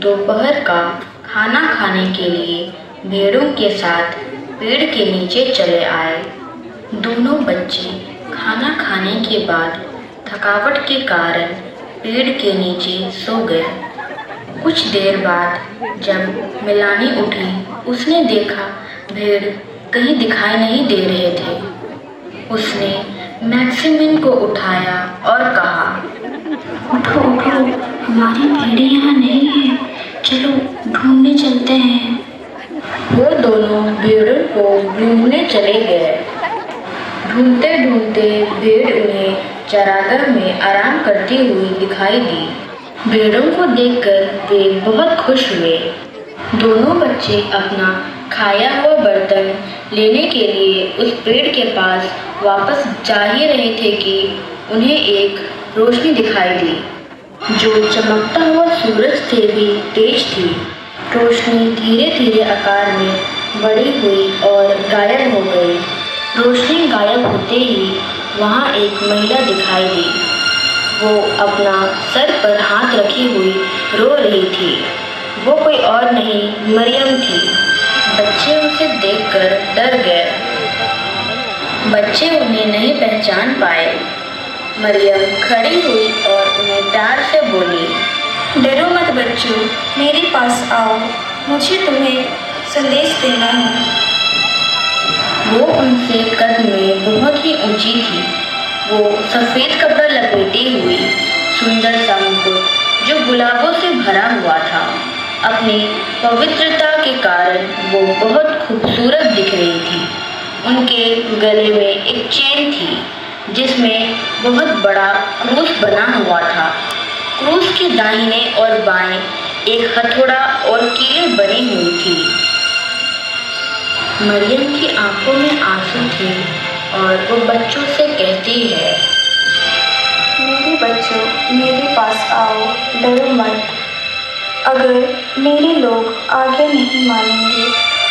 दोपहर का खाना खाने के लिए भेड़ों के साथ पेड़ के नीचे चले आए। दोनों बच्चे खाना खाने के बाद थकावट के कारण पेड़ के नीचे सो गए। कुछ देर बाद जब मिलानी उठी, उसने देखा भेड़ कहीं दिखाई नहीं दे रहे थे। उसने मैक्सिमिन को उठाया और कहा, उठो उठो, हमारी भेड़ें यहाँ नहीं है, चलो ढूंढने चलते हैं। वो दोनों भेड़ों को ढूंढने चले गए। ढूंढते ढूंढते भेड़ उन्हें चरागाह में आराम करती हुई दिखाई दी। भेड़ों को देखकर वे बहुत खुश हुए। दोनों बच्चे अपना खाया हुआ बर्तन लेने के लिए उस पेड़ के पास वापस जा ही रहे थे कि उन्हें एक रोशनी दिखाई दी, जो चमकता हुआ सूरज से भी तेज थी। रोशनी धीरे धीरे आकार में बड़ी हुई और गायब हो गई। रोशनी गायब होते ही वहाँ एक महिला दिखाई दी। वो अपना सर पर हाथ रखी हुई रो रही थी। वो कोई और नहीं, मरियम थी। बच्चे उसे देखकर डर गए। बच्चे उन्हें नहीं पहचान पाए। मरियम खड़ी हुई और उन्हें प्यार से बोली, डरो मत बच्चों, मेरे पास आओ, मुझे तुम्हें संदेश देना है। वो उनसे कद में बहुत ही ऊंची थी। वो सफ़ेद कपड़ा लपेटे हुई, सुंदर सा मुकुट जो गुलाबों से भरा हुआ था। अपनी पवित्रता के कारण वो बहुत खूबसूरत दिख रही थी। उनके गले में एक चेन थी जिसमें बहुत बड़ा क्रूस बना हुआ था। क्रूस के दाहिने और बाएं एक हथौड़ा और कीलें बनी हुई थी। मरियम की आंखों में आंसू थे और वो बच्चों से कहती है, मेरे बच्चों, मेरे पास आओ, डरो मत। अगर मेरे लोग आगे नहीं मानेंगे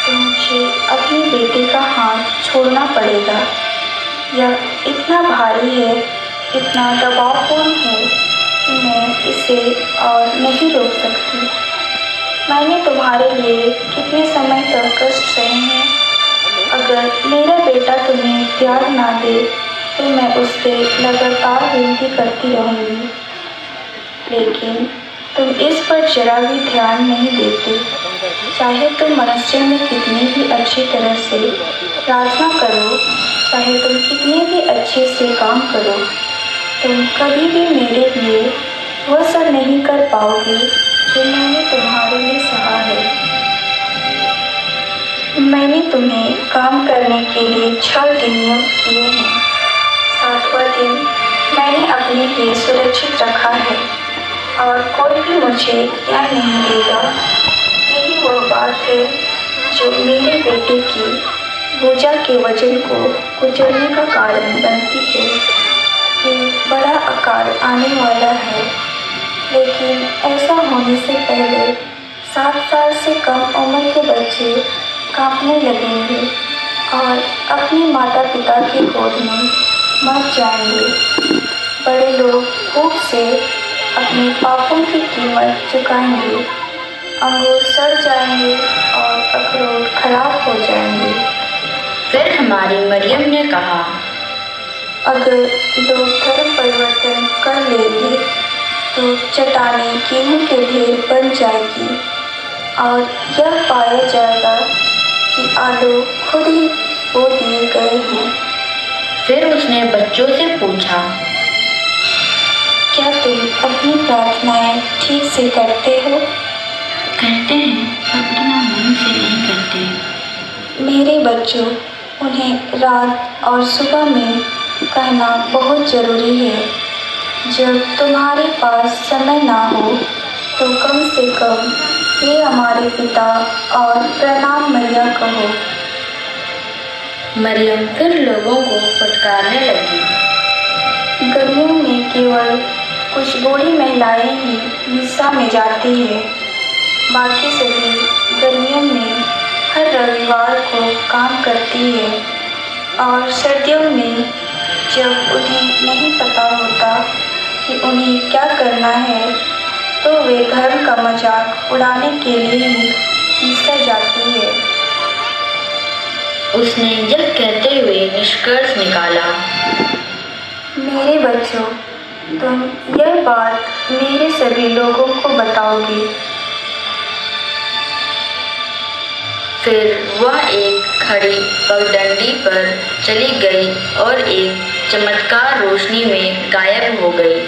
तो मुझे अपने बेटे का हाथ छोड़ना पड़ेगा। यह इतना भारी है, इतना दबावपूर्ण है कि मैं इसे और नहीं रोक सकती। मैंने तुम्हारे लिए कितने समय तक कष्ट सहे हैं। अगर मेरा बेटा तुम्हें प्यार ना दे तो मैं उससे लगातार विनती करती रहूँगी, लेकिन तुम इस पर जरा भी ध्यान नहीं देते। चाहे तुम मनुष्य में कितनी भी अच्छी तरह से प्रार्थना करो, चाहे तुम कितने भी अच्छे से काम करो, तुम कभी भी मेरे लिए वह सब नहीं कर पाओगे जो मैंने तुम्हारे लिए सहा है। मैंने तुम्हें काम करने के लिए 6 दिन नियुक्त किए हैं। 7वां दिन मैंने अपने लिए सुरक्षित रखा है और कोई भी मुझे यह नहीं देगा। यही वह बात है जो मेरे बेटे की भुजा के वजन को कुचलने का कारण बनती है। ये बड़ा आकार आने वाला है, लेकिन ऐसा होने से पहले 7 साल से कम उम्र के बच्चे कांपने लगेंगे और अपने माता पिता की गोद में मर जाएंगे। बड़े लोग भूख से अपने पापों की कीमत चुकाएंगे। अंगूर सड़ जाएंगे और अखरोट खराब हो जाएंगे। फिर हमारी मरियम ने कहा, अगर लोग धर्म परिवर्तन कर लेंगे तो चट्टानें गेहूं के ढेर बन जाएगी और यह पाया जाएगा कि आलू खुद ही बो दिए गए हैं। फिर उसने बच्चों से पूछा, क्या तुम अपनी प्रार्थनाएं ठीक से करते हो? करते हैं, पर उतना मन से नहीं करते। मेरे बच्चों, उन्हें रात और सुबह में कहना बहुत ज़रूरी है। जब तुम्हारे पास समय ना हो तो कम से कम हे हमारे पिता और प्रणाम मैया कहो। मरियम फिर लोगों को फटकारने लगी। गर्मियों में केवल कुछ बूढ़ी महिलाएं ही मिस्सा में जाती है। बाकी सभी गर्मियों में हर रविवार को काम करती है और सर्दियों में जब उन्हें नहीं पता होता कि उन्हें क्या करना है तो वे धर्म का मजाक उड़ाने के लिए ही खींचा जाती है। उसने यह कहते हुए निष्कर्ष निकाला। मेरे बच्चों, तुम यह बात मेरे सभी लोगों को बताओगे। फिर वह एक खड़ी पगडंडी पर चली गई और एक चमत्कार रोशनी में गायब हो गई।